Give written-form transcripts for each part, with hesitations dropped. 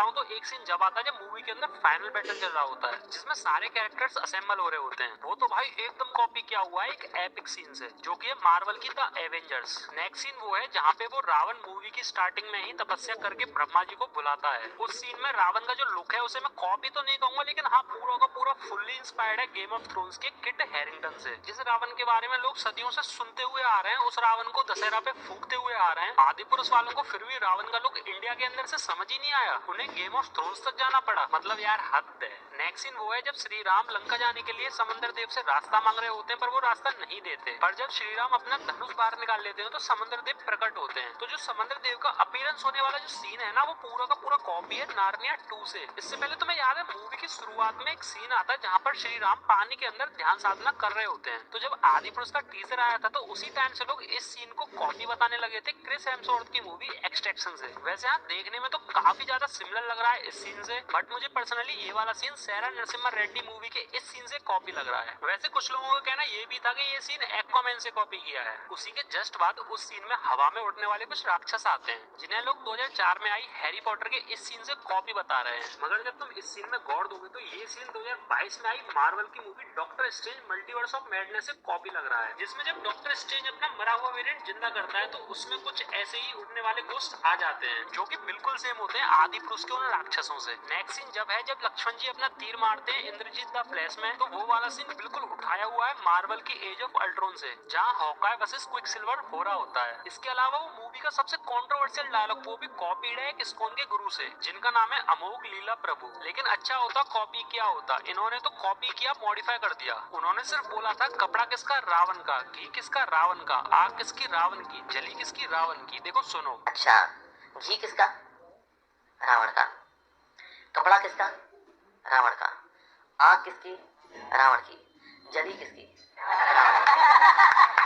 बताऊं तो एक सीन जब आता है जब मूवी के अंदर फाइनल बैटल चल रहा होता है, जिसमें सारे कैरेक्टर्स असेंबल हो रहे होते हैं। वो तो भाई एकदम कॉपी किया हुआ है एक एपिक सीन से, जो कि है मार्वल की द एवेंजर्स। नेक्स्ट सीन वो है जहाँ पे वो रावण मूवी की स्टार्टिंग में ही तपस्या करके ब्रह्मा जी को बुलाता है। उस सीन में रावण का जो लुक है उसे मैं कॉपी तो नहीं कहूंगा, लेकिन हाँ पूरा का पूरा फुल्ली इंस्पायर्ड है गेम ऑफ थ्रोन्स के किट हैरिंगटन से। जिस रावण के बारे में लोग सदियों से सुनते हुए आ रहे हैं, उस रावण को दशहरा पे फूकते हुए आ रहे हैं। आदि पुरुष वालों को फिर भी रावण का लुक इंडिया के अंदर से समझ ही नहीं आया, उन्हें गेम ऑफ थ्रोन्स तक जाना पड़ा। मतलब यार हद है। नेक्स्ट सीन वो है जब श्री राम लंका जाने के लिए समंदर देव से रास्ता मांग रहे होते हैं, पर वो रास्ता नहीं देते। पर जब श्री राम अपना धनुष बाहर निकाल लेते हैं तो समंदर देव प्रकट होते हैं। तो जो समंदर देव का अपीयरेंस होने वाला जो सीन है ना, वो पूरा का पूरा कॉपी है नार्निया 2 से। इससे पहले तुम्हें याद है मूवी की शुरुआत में एक सीन आता है जहाँ पर श्री राम पानी के अंदर ध्यान साधना कर रहे होते हैं। तो जब आदि पुरुष का टीजर आया था तो उसी टाइम से लोग इस सीन को कॉपी बताने लगे थे क्रिस हेम्सवर्थ की मूवी एक्सट्रैक्शन से। वैसे हाँ देखने में तो काफी ज्यादा सिमिलर लग रहा है इस सीन से, बट मुझे पर्सनली ये वाला सीन सैरा नरसिम्हा रेड्डी मूवी के इस सीन से कॉपी लग रहा है। वैसे कुछ लोगों का कहना ये भी था कि ये सीन एक्वामैन से कॉपी किया है। उसी के जस्ट बाद उस सीन में हवा में उड़ने वाले कुछ राक्षस आते हैं, जिन्हें लोग 2004 में आई हैरी पॉटर के इस सीन से कॉपी बता रहे हैं। मगर जब तुम इस सीन में गौर दोगे तो ये सीन 2022 में आई मार्वल की movie doctor strange multiverse of madness से कॉपी लग रहा है, जिसमें जब डॉक्टर स्ट्रेंज अपना मरा हुआ वेरिएंट जिंदा करता है तो उसमें कुछ ऐसे ही उड़ने वाले घोस्ट आ जाते हैं, जो कि बिल्कुल सेम होते हैं आदि पुरुष के उन राक्षसों से। नेक्स्ट सीन जब है जब लक्ष्मण जी अपना तीर मारते हैं इंद्रजीत द फ्लैश में, तो वो वाला सीन बिल्कुल उठाया हुआ है मार्वल की एज ऑफ अल्ट्रॉन से, जहाँ हॉकाय वर्सेस क्विकसिल्वर हो रहा होता है। इसके अलावा वो मूवी का सबसे कंट्रोवर्शियल डायलॉग वो भी कॉपीड है एक इस्कॉन के गुरु से, जिनका नाम है अमोघ लीला प्रभु। लेकिन अच्छा होता कॉपी किया होता, इन्होंने तो कॉपी किया, मॉडिफाई कर दिया। उन्होंने सिर्फ बोला था कपड़ा किसका रावण का, घी किसका रावण का, आग किसकी रावण की, जली किसकी रावण की। देखो सुनो। अच्छा, घी किसका रावण का, कपड़ा किसका रावण का, आग किसकी रावण की, जली किसकी रावण की।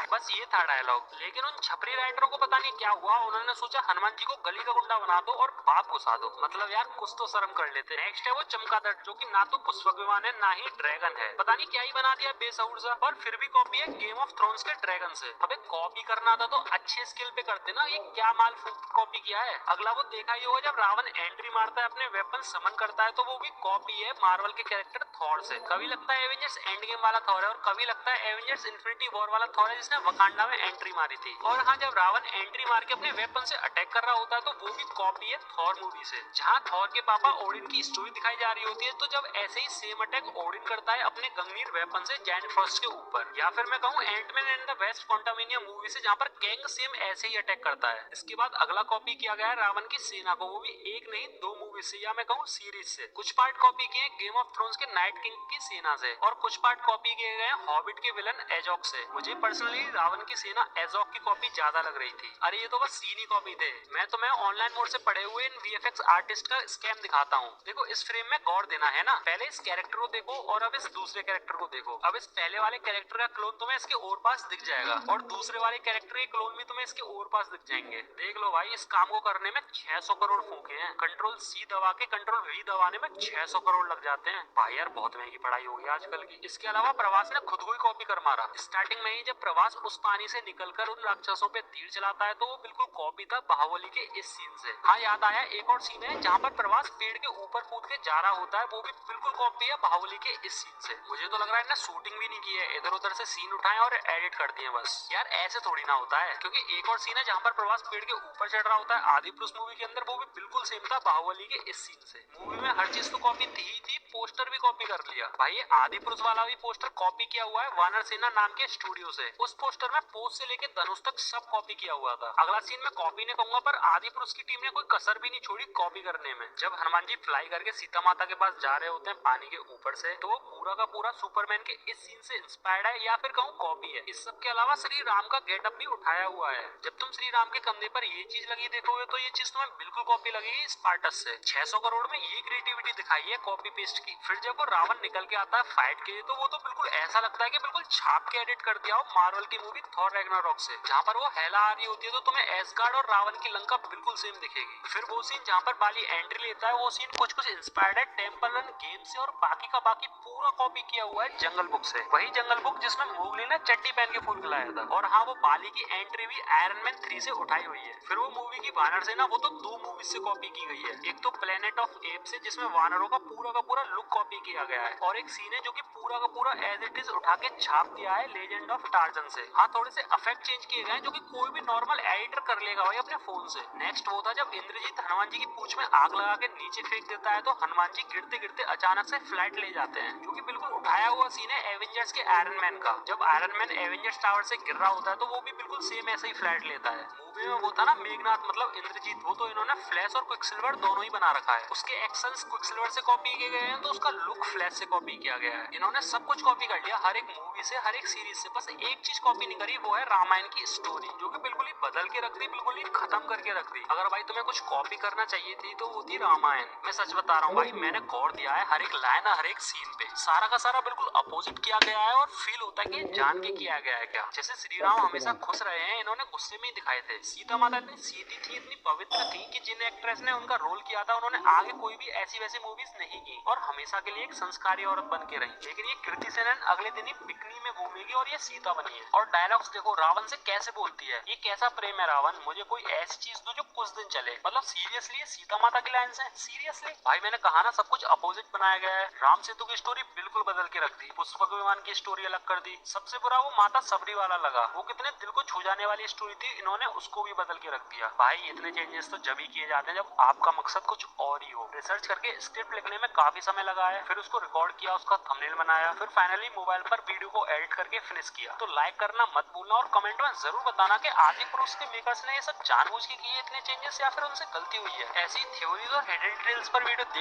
बस ये था डायलॉग। लेकिन उन छपरी राइटरों को पता नहीं क्या हुआ, उन्होंने सोचा हनुमान जी को गली का गुंडा बना दो और बाप घुसा दो। मतलब यार कुछ तो शर्म कर लेते। नेक्स्ट है वो चमगादड़, जो कि ना तो पुष्पक विमान है ना ही ड्रैगन है। पता नहीं क्या ही बना दिया बेसउर सा, और फिर भी कॉपी है गेम ऑफ थ्रोन्स के ड्रैगन से। अबे कॉपी करना था तो अच्छे स्केल पे करते ना, ये क्या माल फूक कॉपी किया है। अगला वो देखा ही होगा जब रावण एंट्री मारता है अपने वेपन समन करता है, तो वो भी कॉपी है मार्वल के कैरेक्टर थॉर से। कभी लगता है एवेंजर्स एंड गेम वाला थॉर है और कभी लगता है एवेंजर्स इन्फिनिटी वॉर वाला थॉर है, जिसने वकांडा में एंट्री मारी थी। और हाँ जब रावण एंट्री मार के अपने वेपन से अटैक कर रहा होता है तो वो भी कॉपी है थॉर मूवी से, जहाँ थॉर के पापा ओडिन की स्टोरी दिखाई जा रही होती है। तो जब ऐसे ही सेम अटैक ओडिन करता है अपने गंगनीर वेपन से जैंट फ्रॉस्ट के ऊपर, या फिर मैं कहूँ Ant Man and the Wasp Quantumania movie से, जहाँ पर कैंग सेम ऐसे ही अटैक करता है। इसके बाद अगला कॉपी किया गया है रावण की सेना को, वो भी एक नहीं 2 मूवी से, या मैं कहूँ सीरीज से। कुछ पार्ट कॉपी किए गेम ऑफ थ्रोन्स के नाइट किंग की सेना से, और कुछ पार्ट कॉपी किए गए हॉबिट के विलन एजॉक से। मुझे पर्सनली रावण की सेना एजॉक की कॉपी ज्यादा लग रही थी। अरे ये तो बस सीन ही कॉपी थे। मैं तुम्हें ऑनलाइन मोड से पढ़े हुए इन वीएफएक्स आर्टिस्ट का स्कैम दिखाता हूँ। देखो इस फ्रेम में गौर देना है ना, पहले इस कैरेक्टर को देखो और अब इस दूसरे कैरेक्टर को देखो। अब इस पहले वाले कैरेक्टर का क्लोन तुम्हें इसके और पास दिख जाएगा, और दूसरे वाले कैरेक्टर के क्लोन भी तुम्हें इसके और पास दिख जाएंगे। देख लो भाई, इस काम को करने में 600 करोड़ फूके हैं। कंट्रोल सी दबा के कंट्रोल वी दबाने में 600 करोड़ लग जाते हैं। भाई यार बहुत महंगी पढ़ाई होगी आजकल की। इसके अलावा प्रवास ने खुद को ही कॉपी कर मारा। स्टार्टिंग में ही जब प्रवास उस पानी से निकलकर उन राक्षसों पे तीर चलाता है तो वो बिल्कुल कॉपी था बाहुबली के इस सीन से। हाँ याद आया, एक और सीन है जहाँ पर प्रवास पेड़ के ऊपर कूद के जा रहा होता है, वो भी बिल्कुल कॉपी है बाहुबली के इस सीन से। मुझे तो लग रहा है ना शूटिंग भी नहीं की है, इधर उधर से सीन उठाए और एडिट कर दिए बस। यार ऐसे थोड़ी ना होता है, क्योंकि एक और सीन है जहाँ पर प्रवास पेड़ के ऊपर चढ़ रहा होता है आदि पुरुष मूवी के अंदर, वो भी बिल्कुल सेम था बाहुबली के इस सीन से। मूवी में हर चीज तो कॉपी थी ही थी, पोस्टर भी कॉपी कर लिया। भाई ये आदि पुरुष वाला भी पोस्टर कॉपी किया हुआ है वानर सेना नाम के स्टूडियो से। उस पोस्टर में पोज से लेके धनुष तक सब कॉपी किया हुआ था। अगला सीन में कॉपी नहीं कहूंगा, पर आदि पुरुष की टीम ने कोई कसर भी नहीं छोड़ी कॉपी करने में। जब हनुमान जी फ्लाई करके सीता माता के पास जा रहे होते हैं पानी के ऊपर से, तो वो पूरा का पूरा सुपरमैन के इस सीन से इंस्पायर्ड है, या फिर कहूँ कॉपी है। इस सब के अलावा श्री राम का गेटअप भी उठाया हुआ है। जब तुम श्री राम के कंधे पर ये चीज लगी देखोगे तो ये चीज तुम्हें बिल्कुल कॉपी लगेगी स्पार्टस से। 600 करोड़ में ये क्रिएटिविटी दिखाई है कॉपी पेस्ट की। फिर जब वो रावण निकल के आता है फाइट के लिए, तो वो तो बिल्कुल ऐसा लगता है कि बिल्कुल छाप के एडिट कर दिया हो मार्वल की मूवी थॉर रैग्नारॉक से। जहाँ पर वो हेला आ रही होती है तो तुम्हें एसगार्ड और रावण की लंका बिल्कुल सेम दिखेगी। फिर वो सीन जहाँ पर बाली एंट्री लेता है, वो सीन कुछ कुछ इंस्पायर्ड है टेम्पल रन गेम से, और बाकी का बाकी पूरा कॉपी किया हुआ है जंगल बुक से। वही जंगल बुक जिसमें मोगली ने चड्डी पहन के फूल खिलाया था। और हाँ वो बाली की एंट्री भी आयरन मैन 3 से उठाई हुई है। फिर वो मूवी की वानर सेना, वो तो 2 मूवी से कॉपी की गई है। एक तो प्लेनेट ऑफ एप्स है, जिसमें वानरों का पूरा लुक कॉपी किया गया है, और एक सीन है जो कि पूरा का पूरा एज इट इज उठा के छाप दिया है लेजेंड ऑफ टार्जन से। हाँ, थोड़े से इफेक्ट चेंज किए गए हैं जो कि कोई भी नॉर्मल एडिटर कर लेगा भाई अपने फोन से। नेक्स्ट वो था जब इंद्रजीत हनुमान जी की पूंछ में आग लगा के नीचे फेंक देता है, तो हनुमान जी गिरते गिरते अचानक से फ्लैट ले जाते हैं, जो कि बिल्कुल उठाया हुआ सीन है एवेंजर्स के आयरन मैन का। जब आयरन मैन एवेंजर्स टावर से गिर रहा होता है तो वो भी बिल्कुल सेम ऐसे ही फ्लैट लेता है। मूवी में वो था ना मेघनाथ मतलब इंद्रजीत, वो तो इन्होंने फ्लैश और क्विकसिल्वर दोनों ही बना रखा है। उसके एक्शंस क्विकसिल्वर से कॉपी किए गए हैं, तो उसका लुक फ्लैश से कॉपी किया गया है। इन्होंने सब कुछ कॉपी कर लिया, हर एक मूवी से, हर एक सीरीज से। बस एक चीज कॉपी नहीं करी, वो है रामायण की स्टोरी, जो कि बिल्कुल ही बदल के रख दी, बिल्कुल ही खत्म करके रख दी। अगर भाई तुम्हें कुछ कॉपी करना चाहिए थी तो वो थी रामायण। मैं सच बता रहा हूँ भाई, मैंने गौर दिया है हर एक लाइन, हर एक सीन पे, सारा का सारा बिल्कुल अपोजिट किया गया है, और फील होता है कि जान के किया गया है क्या। जैसे श्री राम हमेशा खुश रहे हैं, इन्होंने गुस्से में ही दिखाए थे। सीता माता इतनी सीधी थी, इतनी पवित्र थी कि जिन एक्ट्रेस ने उनका रोल किया था उन्होंने आगे कोई भी ऐसी वैसी मूवीज नहीं की, और हमेशा के लिए एक संस्कारी औरत बन के रही। लेकिन ये कृति सेनन अगले दिन ही बिकनी में घूमेगी और ये सीता बनी है। और डायलॉग्स देखो रावण से कैसे बोलती है, ये कैसा प्रेम है रावण, मुझे कोई ऐसी चीज दो जो कुछ दिन चले। मतलब सीरियसली ये सीता माता की लाइन है, सीरियसली भाई। मैंने कहा ना सब कुछ अपोजिट बनाया गया है। राम सेतु की स्टोरी बिल्कुल बदल के रख दी, पुष्पक विमान की स्टोरी अलग कर दी। सबसे बुरा वो माता सबरी वाला लगा, वो कितने दिल को छू जाने वाली स्टोरी थी, इन्होंने उसको भी बदल के रख दिया। भाई इतने चेंजेस तो जब ही किए जाते हैं जब आपका मकसद कुछ और ही हो। रिसर्च करके स्क्रिप्ट लिखने में काफी समय लगा है, फिर उसको रिकॉर्ड किया, उसका थंबनेल बनाया, फिर फाइनली मोबाइल पर वीडियो को एडिट करके फिनिश किया। तो लाइक करना मत भूलना, और कमेंट में जरूर बताना कि आदि पुरुष के मेकर्स ने ये सब जानबूझ के किए इतने चेंजेस, या फिर उनसे गलती हुई है। ऐसी थ्योरीज और हिडन डिटेल्स पर वीडियो देख